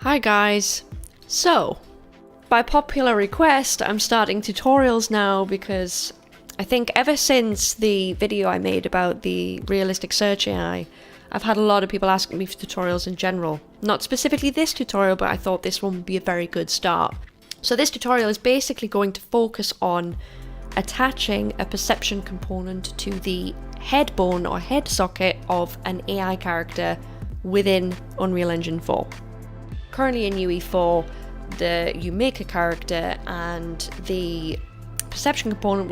Hi guys! So, by popular request, I'm starting tutorials now because I think ever since the video I made about the realistic search AI, I've had a lot of people asking me for tutorials in general. Not specifically this tutorial, but I thought this one would be a very good start. So this tutorial is basically going to focus on attaching a perception component to the head bone or head socket of an AI character within Unreal Engine 4. Currently in UE4, you make a character and the perception component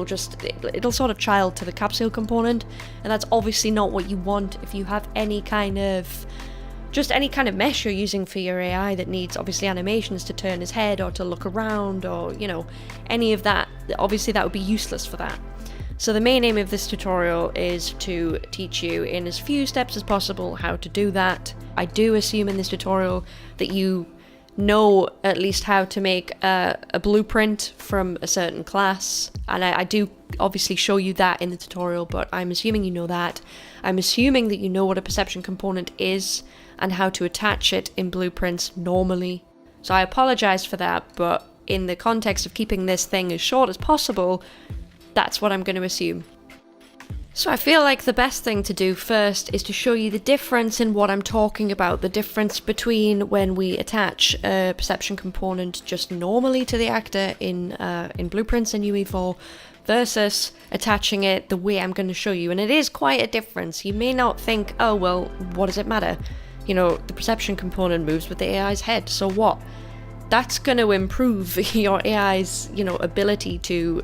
it'll sort of child to the capsule component, and that's obviously not what you want if you have any kind of mesh you're using for your AI that needs obviously animations to turn his head or to look around or, any of that. Obviously that would be useless for that. So the main aim of this tutorial is to teach you in as few steps as possible how to do that. I do assume in this tutorial that you know at least how to make a blueprint from a certain class, and I do obviously show you that in the tutorial, but I'm assuming you know that. I'm assuming that you know what a perception component is and how to attach it in blueprints normally. So I apologize for that, but in the context of keeping this thing as short as possible, that's what I'm going to assume. So I feel like the best thing to do first is to show you the difference in what I'm talking about, the difference between when we attach a perception component just normally to the actor in blueprints in UE4 versus attaching it the way I'm going to show you. And it is quite a difference. You may not think, oh well, what does it matter? The perception component moves with the AI's head, so what? That's going to improve your AI's, ability to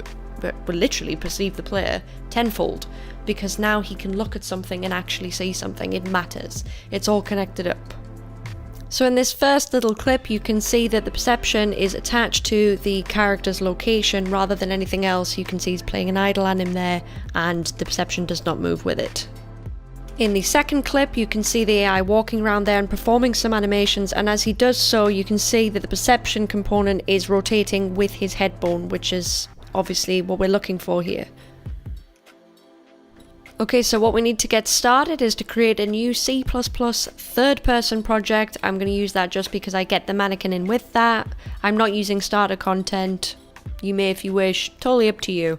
literally perceive the player tenfold, because now he can look at something and actually see something. It matters. It's all connected up. So in this first little clip, you can see that the perception is attached to the character's location rather than anything else. You can see he's playing an idle anim there, and the perception does not move with it. In the second clip, you can see the AI walking around there and performing some animations, and as he does so, you can see that the perception component is rotating with his head bone, which is obviously what we're looking for here. Okay, so what we need to get started is to create a new C++ third-person project. I'm going to use that just because I get the mannequin in with that. I'm not using starter content. You may if you wish, totally up to you.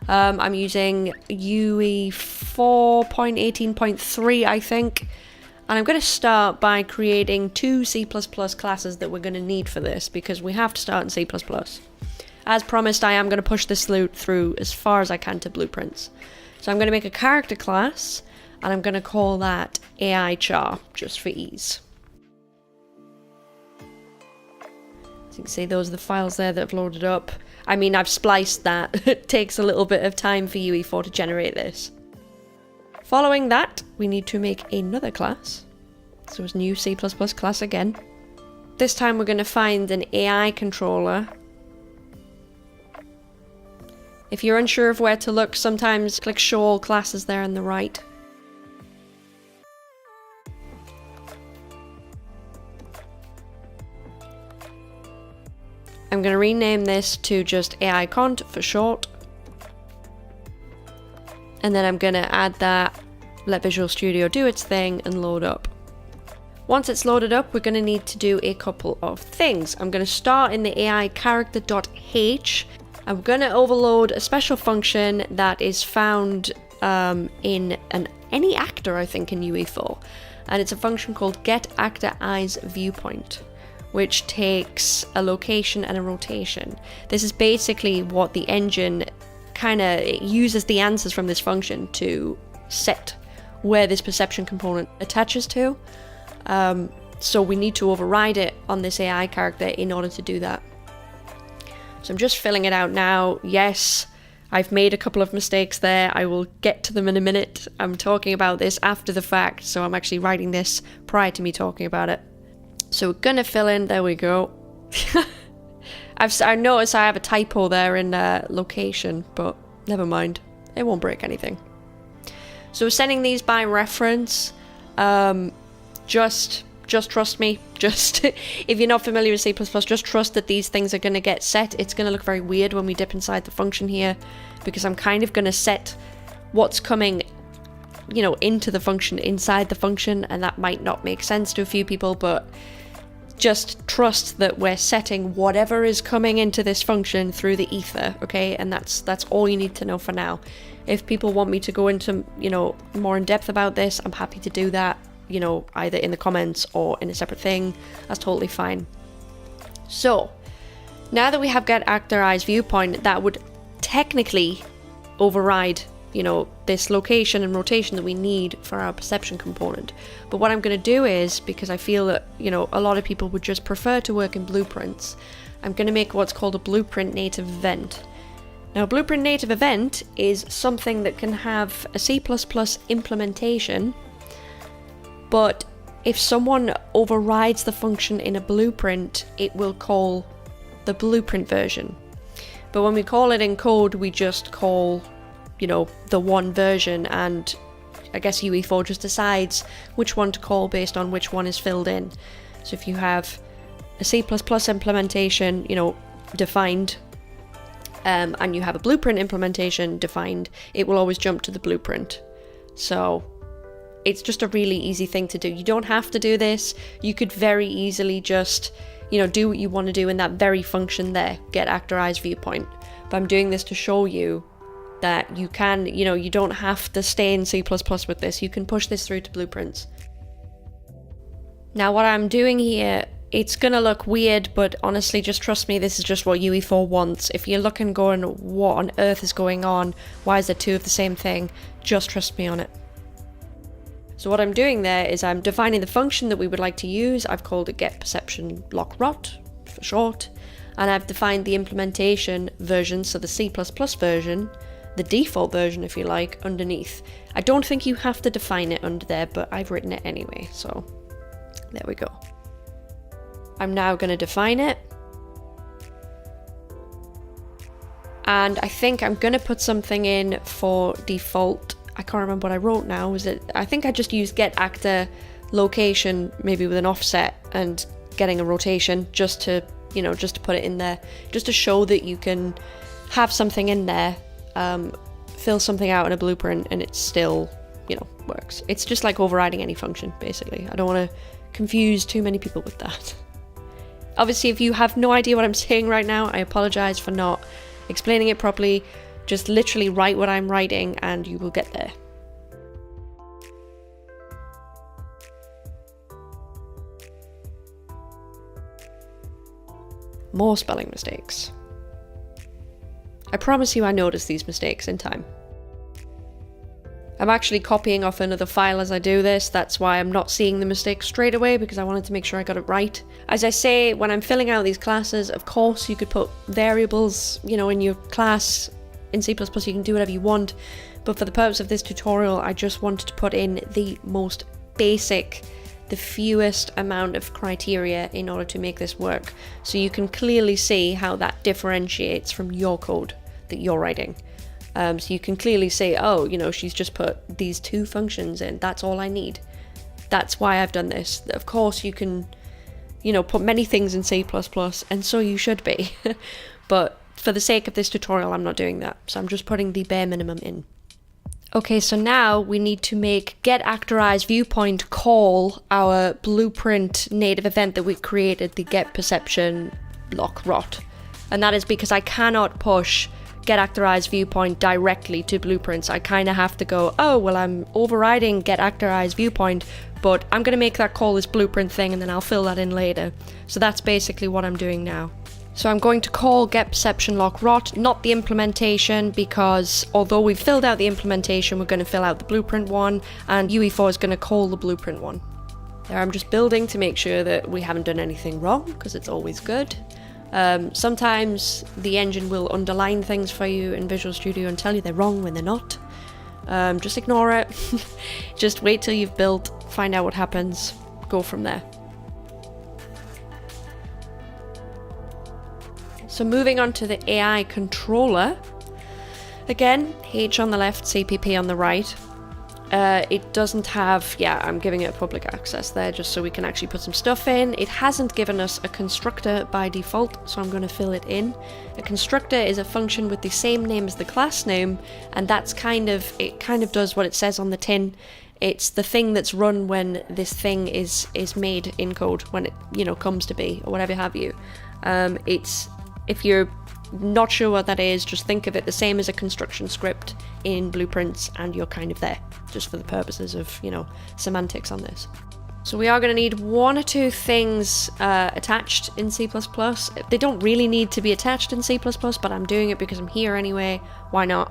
I'm using UE4.18.3, I think. And I'm going to start by creating two C++ classes that we're going to need for this, because we have to start in C++. As promised, I am going to push this through as far as I can to blueprints. So I'm going to make a character class, and I'm going to call that AI char, just for ease. As you can see, those are the files there that have loaded up. I mean, I've spliced that. It takes a little bit of time for UE4 to generate this. Following that, we need to make another class. So it's new C++ class again. This time we're going to find an AI controller. If you're unsure of where to look, sometimes click Show All Classes there on the right. I'm going to rename this to just AI Cont for short. And then I'm going to add that, let Visual Studio do its thing and load up. Once it's loaded up, we're going to need to do a couple of things. I'm going to start in the AI character.h. I'm going to overload a special function that is found in any actor, I think, in UE4. And it's a function called getActorEyesViewpoint, which takes a location and a rotation. This is basically what the engine uses the answers from this function to set where this perception component attaches to. So we need to override it on this AI character in order to do that. So I'm just filling it out now. Yes, I've made a couple of mistakes there. I will get to them in a minute. I'm talking about this after the fact, so I'm actually writing this prior to me talking about it. So we're gonna fill in, there we go. I noticed I have a typo there in location, but never mind. It won't break anything. So we're sending these by reference. Just trust me. Just if you're not familiar with C++, just trust that these things are going to get set. It's going to look very weird when we dip inside the function here, because I'm kind of going to set what's coming, into the function inside the function, and that might not make sense to a few people, but just trust that we're setting whatever is coming into this function through the ether, okay? And that's all you need to know for now. If people want me to go into, more in depth about this, I'm happy to do that, either in the comments or in a separate thing. That's totally fine. So, now that we have get actorized viewpoint, that would technically override, this location and rotation that we need for our perception component. But what I'm going to do is, because I feel that, a lot of people would just prefer to work in blueprints, I'm going to make what's called a blueprint native event. Now, a blueprint native event is something that can have a C++ implementation, but if someone overrides the function in a blueprint, it will call the blueprint version. But when we call it in code, we just call, the one version, and I guess UE4 just decides which one to call based on which one is filled in. So if you have a C++ implementation, defined, and you have a blueprint implementation defined, it will always jump to the blueprint. So it's just a really easy thing to do. You don't have to do this. You could very easily just, do what you want to do in that very function there, get actorized viewpoint. But I'm doing this to show you that you can, you don't have to stay in C++ with this. You can push this through to blueprints. Now what I'm doing here, it's gonna look weird, but honestly, just trust me, this is just what UE4 wants. If you're looking going, what on earth is going on? Why is there two of the same thing? Just trust me on it. So what I'm doing there is I'm defining the function that we would like to use. I've called it getPerceptionLockRot for short. And I've defined the implementation version, so the C++ version, the default version if you like, underneath. I don't think you have to define it under there, but I've written it anyway, so there we go. I'm now going to define it. And I think I'm going to put something in for default. I can't remember what I wrote now. I think I just used get actor location, maybe with an offset and getting a rotation, just to put it in there, just to show that you can have something in there, fill something out in a blueprint, and it still, works. It's just like overriding any function, basically. I don't want to confuse too many people with that. Obviously, if you have no idea what I'm saying right now, I apologize for not explaining it properly. Just literally write what I'm writing and you will get there. More spelling mistakes. I promise you I notice these mistakes in time. I'm actually copying off another file as I do this. That's why I'm not seeing the mistakes straight away, because I wanted to make sure I got it right. As I say, when I'm filling out these classes, of course you could put variables, in your class. In C++ you can do whatever you want, but for the purpose of this tutorial, I just wanted to put in the most basic, the fewest amount of criteria in order to make this work. So you can clearly see how that differentiates from your code that you're writing. So you can clearly say, oh, she's just put these two functions in. That's all I need. That's why I've done this. Of course, you can, put many things in C++, and so you should be. But for the sake of this tutorial, I'm not doing that. So I'm just putting the bare minimum in. Okay, so now we need to make getActorized viewpoint call our blueprint native event that we created, the getPerceptionLockRot. And that is because I cannot push getActorized viewpoint directly to blueprints. I kind of have to go, oh, well, I'm overriding getActorized viewpoint, but I'm going to make that call this blueprint thing and then I'll fill that in later. So that's basically what I'm doing now. So I'm going to call getPerceptionLockRot, not the implementation, because although we've filled out the implementation, we're going to fill out the blueprint one, and UE4 is going to call the blueprint one. There, I'm just building to make sure that we haven't done anything wrong, because it's always good. Sometimes the engine will underline things for you in Visual Studio and tell you they're wrong when they're not. Just ignore it. Just wait till you've built, find out what happens, go from there. So moving on to the AI controller. Again, H on the left, CPP on the right. It doesn't have, yeah, I'm giving it public access there just so we can actually put some stuff in. It hasn't given us a constructor by default, so I'm going to fill it in. A constructor is a function with the same name as the class name, and that's it kind of does what it says on the tin. It's the thing that's run when this thing is made in code, when it, you know, comes to be, or whatever have you. If you're not sure what that is, just think of it the same as a construction script in Blueprints, and you're kind of there, just for the purposes of, you know, semantics on this. So we are going to need one or two things attached in C++. They don't really need to be attached in C++, but I'm doing it because I'm here anyway. Why not?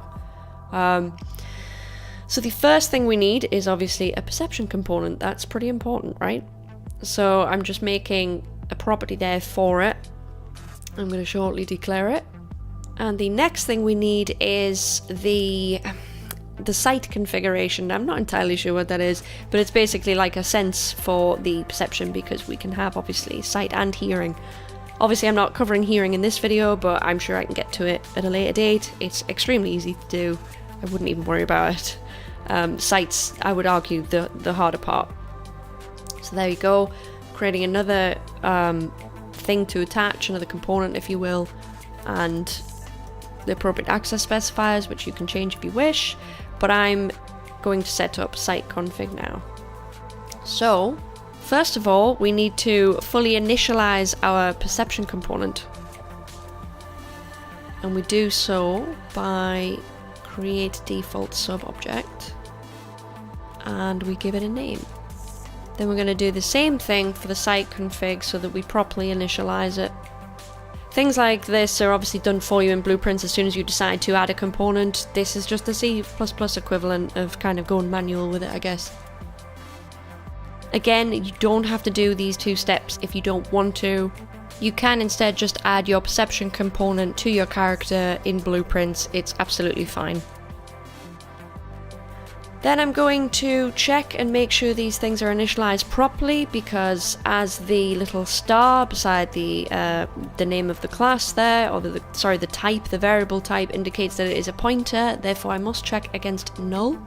So the first thing we need is obviously a perception component. That's pretty important, right? So I'm just making a property there for it. I'm going to shortly declare it. And the next thing we need is the site configuration. I'm not entirely sure what that is, but it's basically like a sense for the perception, because we can have obviously sight and hearing. Obviously I'm not covering hearing in this video, but I'm sure I can get to it at a later date. It's extremely easy to do. I wouldn't even worry about it. Sight's, I would argue, the harder part. So there you go, creating another thing to attach, another component if you will, and the appropriate access specifiers, which you can change if you wish, but I'm going to set up site config now. So first of all, we need to fully initialize our perception component, and we do so by create default sub object, and we give it a name. Then we're going to do the same thing for the site config so that we properly initialize it. Things like this are obviously done for you in Blueprints as soon as you decide to add a component. This is just the C++ equivalent of kind of going manual with it, I guess. Again, you don't have to do these two steps if you don't want to. You can instead just add your perception component to your character in Blueprints. It's absolutely fine. Then I'm going to check and make sure these things are initialized properly, because as the little star beside the name of the class there, or the type, the variable type, indicates that it is a pointer, therefore I must check against null.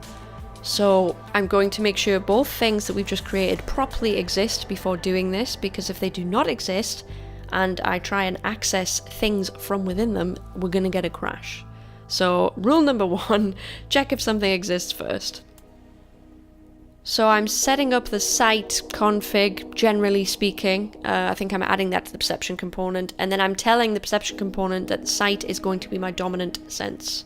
So I'm going to make sure both things that we've just created properly exist before doing this, because if they do not exist and I try and access things from within them, we're going to get a crash. So rule number one, check if something exists first. So I'm setting up the site config, generally speaking. I think I'm adding that to the perception component, and then I'm telling the perception component that the site is going to be my dominant sense.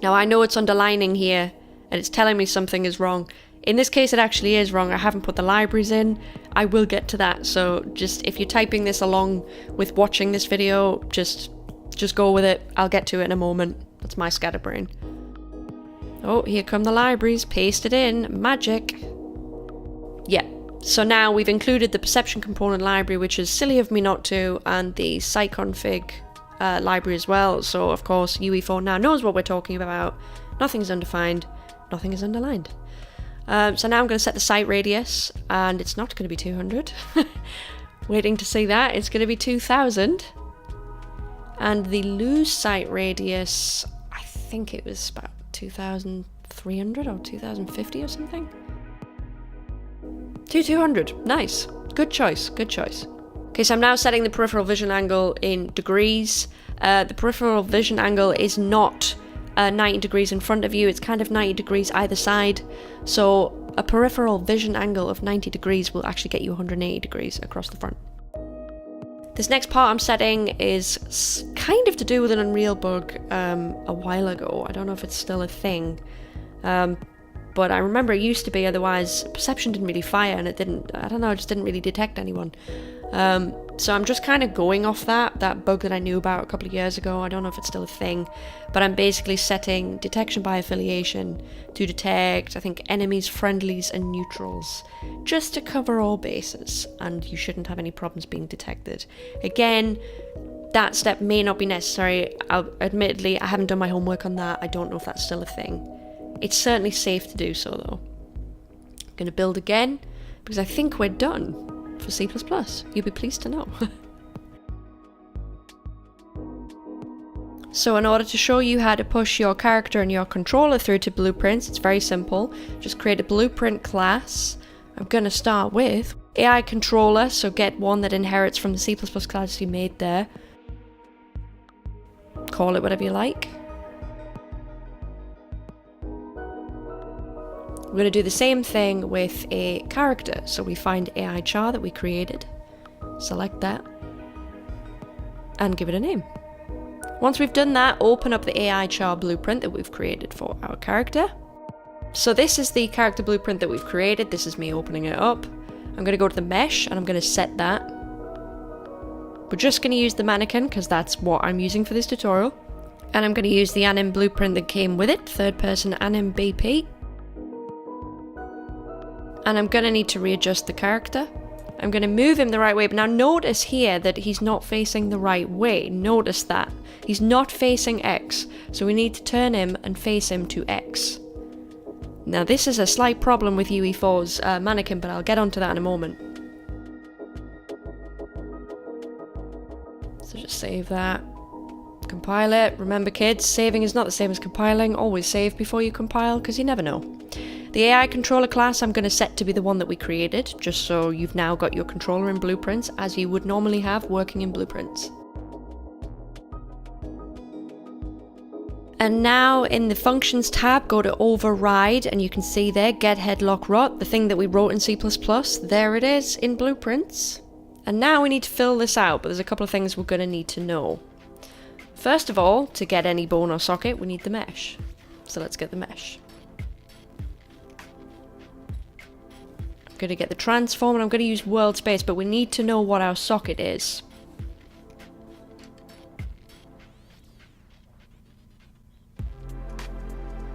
Now I know it's underlining here, and it's telling me something is wrong. In this case it actually is wrong. I haven't put the libraries in. I will get to that, so just if you're typing this along with watching this video, just go with it. I'll get to it in a moment. That's my scatterbrain. Oh, here come the libraries, paste it in, magic. Yeah, so now we've included the perception component library, which is silly of me not to, and the site config library as well. So of course UE4 now knows what we're talking about. Nothing's undefined, nothing is underlined. So now I'm going to set the site radius, and it's not going to be 200. Waiting to see that. It's going to be 2000. And the lose site radius, I think it was about 2300 or 2050 or something. 200. Nice. Good choice. Good choice. Okay, so I'm now setting the peripheral vision angle in degrees. The peripheral vision angle is not 90 degrees in front of you, it's kind of 90 degrees either side. So a peripheral vision angle of 90 degrees will actually get you 180 degrees across the front. This next part I'm setting is kind of to do with an Unreal bug a while ago. I don't know if it's still a thing. But I remember it used to be, otherwise perception didn't really fire, and it didn't, I don't know, it just didn't really detect anyone. So I'm just kind of going off that bug that I knew about a couple of years ago. I don't know if it's still a thing, but I'm basically setting detection by affiliation to detect, I think, enemies, friendlies, and neutrals, just to cover all bases, and you shouldn't have any problems being detected. Again, that step may not be necessary. Admittedly, I haven't done my homework on that. I don't know if that's still a thing. It's certainly safe to do so, though. I'm going to build again, because I think we're done for C++. You'll be pleased to know. So in order to show you how to push your character and your controller through to blueprints, it's very simple. Just create a blueprint class. I'm going to start with AI controller, so get one that inherits from the C++ class you made there. Call it whatever you like. We're going to do the same thing with a character. So we find AI char that we created, select that, and give it a name. Once we've done that, open up the AI char blueprint that we've created for our character. So this is the character blueprint that we've created. This is me opening it up. I'm going to go to the mesh and I'm going to set that. We're just going to use the mannequin because that's what I'm using for this tutorial. And I'm going to use the anim blueprint that came with it, third person anim BP. And I'm going to need to readjust the character. I'm going to move him the right way, but now notice here that he's not facing the right way. Notice that. He's not facing X, so we need to turn him and face him to X. Now this is a slight problem with UE4's mannequin, but I'll get onto that in a moment. So just save that. Compile it. Remember kids, saving is not the same as compiling. Always save before you compile, because you never know. The AI controller class I'm going to set to be the one that we created, just so you've now got your controller in blueprints as you would normally have working in blueprints. And now in the functions tab, go to override and you can see there, get headlock rot, the thing that we wrote in C++, there it is in blueprints. And now we need to fill this out, but there's a couple of things we're going to need to know. First of all, to get any bone or socket, we need the mesh. So let's get the mesh. I'm going to get the transform and I'm going to use world space, but we need to know what our socket is.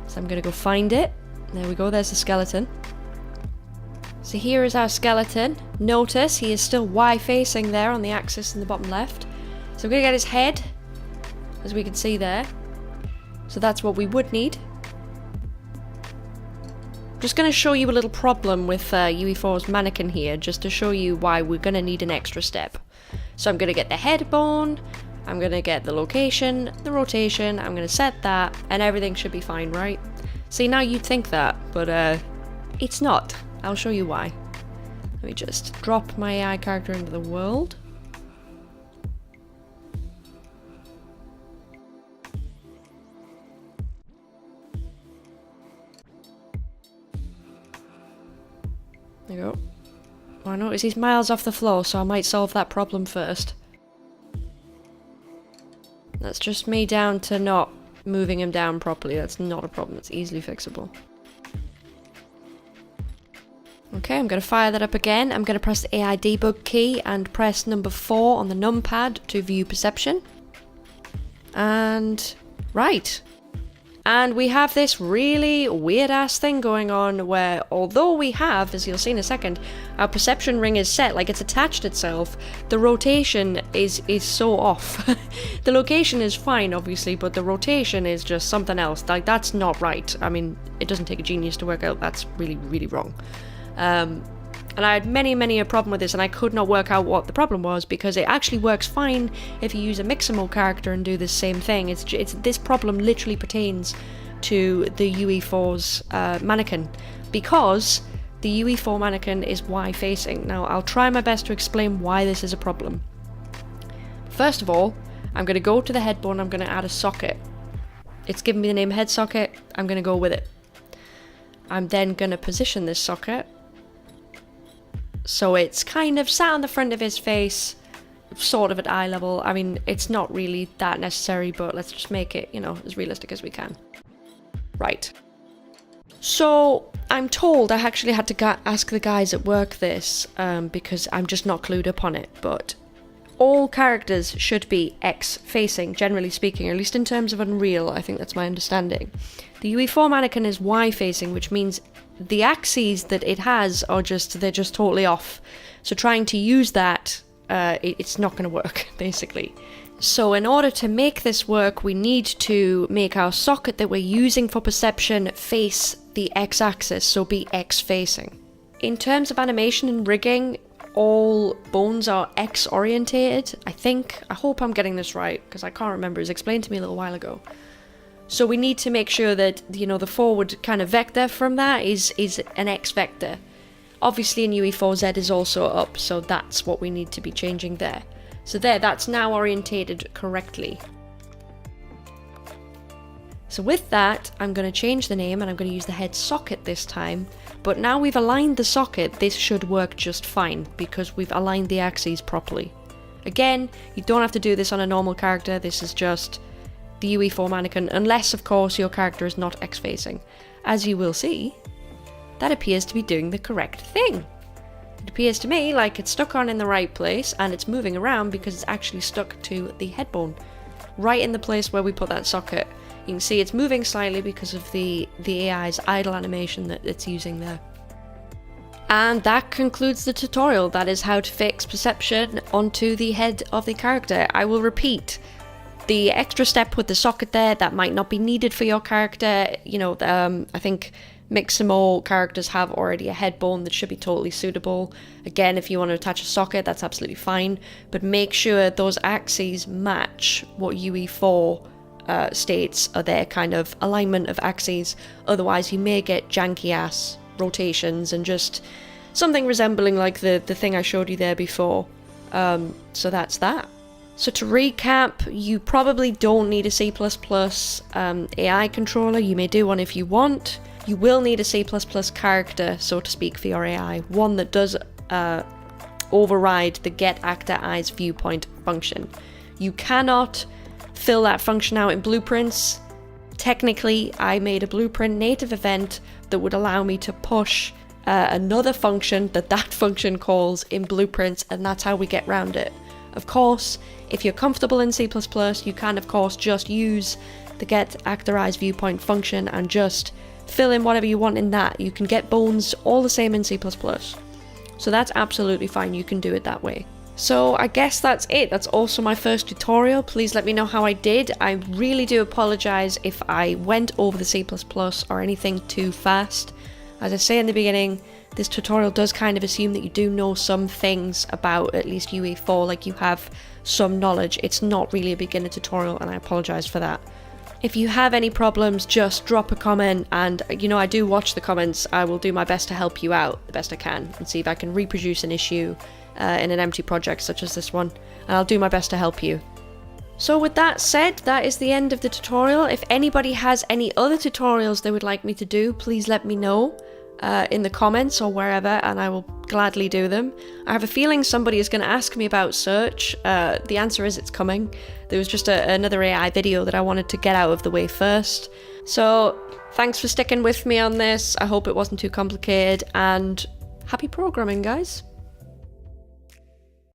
So I'm going to go find it. There we go, there's the skeleton. So here is our skeleton. Notice he is still Y facing there on the axis in the bottom left. So I'm going to get his head, as we can see there. So that's what we would need. Just going to show you a little problem with UE4's mannequin here, just to show you why we're going to need an extra step. So I'm going to get the head bone, I'm going to get the location, the rotation, I'm going to set that, and everything should be fine, right? See, now you'd think that, but it's not. I'll show you why. Let me just drop my AI character into the world. There you go. Oh, I notice he's miles off the floor, so I might solve that problem first. That's just me down to not moving him down properly. That's not a problem. It's easily fixable. Okay, I'm going to fire that up again. I'm going to press the AI debug key and press number 4 on the numpad to view perception. And right. And we have this really weird ass thing going on where, although we have, as you'll see in a second, our perception ring is set, like it's attached itself, the rotation is so off. The location is fine, obviously, but the rotation is just something else. Like, that's not right. I mean, it doesn't take a genius to work out that's really, really wrong. And I had many a problem with this, and I could not work out what the problem was, because it actually works fine if you use a Mixamo character and do the same thing. It's this problem literally pertains to the UE4's mannequin, because the UE4 mannequin is Y facing. Now I'll try my best to explain why this is a problem. First of all, I'm going to go to the head bone, I'm going to add a socket. It's given me the name head socket, I'm going to go with it. I'm then going to position this socket so it's kind of sat on the front of his face, sort of at eye level. I mean, it's not really that necessary, but let's just make it, you know, as realistic as we can. Right. So, I'm told I actually had to ask the guys at work this, because I'm just not clued up on it, but all characters should be X-facing, generally speaking, or at least in terms of Unreal. I think that's my understanding. The UE4 mannequin is Y-facing, which means the axes that it has are they're just totally off. So trying to use that, it's not going to work, basically. So in order to make this work, we need to make our socket that we're using for perception face the X-axis, so be X-facing. In terms of animation and rigging, all bones are X orientated, I think. I hope I'm getting this right, because I can't remember. It was explained to me a little while ago. So we need to make sure that, you know, the forward kind of vector from that is an X vector. Obviously in UE4, Z is also up, so that's what we need to be changing there. So there, that's now orientated correctly. So with that, I'm going to change the name and I'm going to use the head socket this time. But now we've aligned the socket, this should work just fine because we've aligned the axes properly. Again, you don't have to do this on a normal character, this is just the UE4 mannequin, unless of course your character is not X-facing. As you will see, that appears to be doing the correct thing. It appears to me like it's stuck on in the right place and it's moving around because it's actually stuck to the head bone, right in the place where we put that socket. You can see it's moving slightly because of the AI's idle animation that it's using there. And that concludes the tutorial. That is how to fix perception onto the head of the character. I will repeat, the extra step with the socket there, that might not be needed for your character. You know, I think Mixamo characters have already a head bone that should be totally suitable. Again, if you want to attach a socket, that's absolutely fine. But make sure those axes match what UE4 states are their kind of alignment of axes. Otherwise, you may get janky ass rotations and just something resembling like the thing I showed you there before. So that's that. So to recap, you probably don't need a C++ AI controller. You may do one if you want. You will need a C++ character, so to speak, for your AI. One that does override the get actor eyes viewpoint function. You cannot fill that function out in blueprints. Technically, I made a blueprint native event that would allow me to push another function that function calls in blueprints, and that's how we get around it. Of course, if you're comfortable in C++, you can of course just use the get actor eyes viewpoint function and just fill in whatever you want in that. You can get bones all the same in C++. So that's absolutely fine, you can do it that way. So I guess that's it. That's also my first tutorial. Please let me know how I did. I really do apologize if I went over the C++ or anything too fast. As I say in the beginning, this tutorial does kind of assume that you do know some things about at least UE4, like you have some knowledge. It's not really a beginner tutorial and I apologize for that. If you have any problems, just drop a comment, and you know, I do watch the comments. I will do my best to help you out the best I can and see if I can reproduce an issue in an empty project such as this one, and I'll do my best to help you. So with that said, that is the end of the tutorial. If anybody has any other tutorials they would like me to do, please let me know in the comments or wherever, and I will gladly do them. I have a feeling somebody is going to ask me about search. The answer is it's coming. There was just another AI video that I wanted to get out of the way first. So thanks for sticking with me on this. I hope it wasn't too complicated, and happy programming, guys.